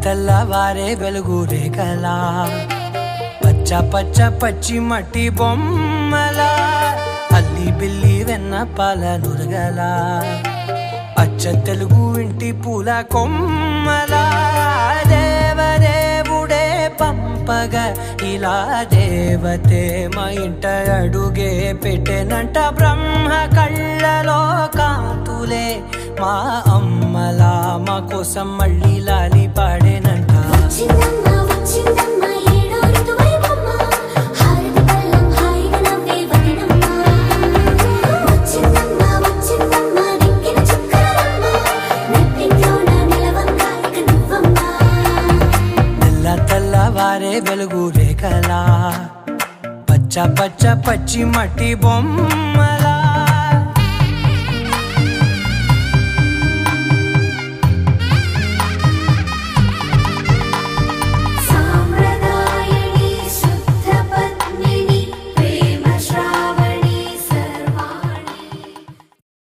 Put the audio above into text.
తెల్లవారే వెలుగు రేఖలా పచ్చ పచ్చ పచ్చి మట్టి బొమ్మలా అల్లి బిల్లి వెన్న పాల నురగలా అచ్చ తెలుగు ఇంటి పూల కొమ్మలా దేవదేవుడే పంపగా ఇలా దేవతే మా ఇంట అడుగే పెట్టెనంట బ్రహ్మ కళ్ళలో కాంతులే మా అమ్మలా మా కోసం మళ్ళీ లాలి పాడేనంట తెల్లవారే వెలుగు రేఖలా పచ్చ పచ్చ పచ్చి మట్టి బొమ్మ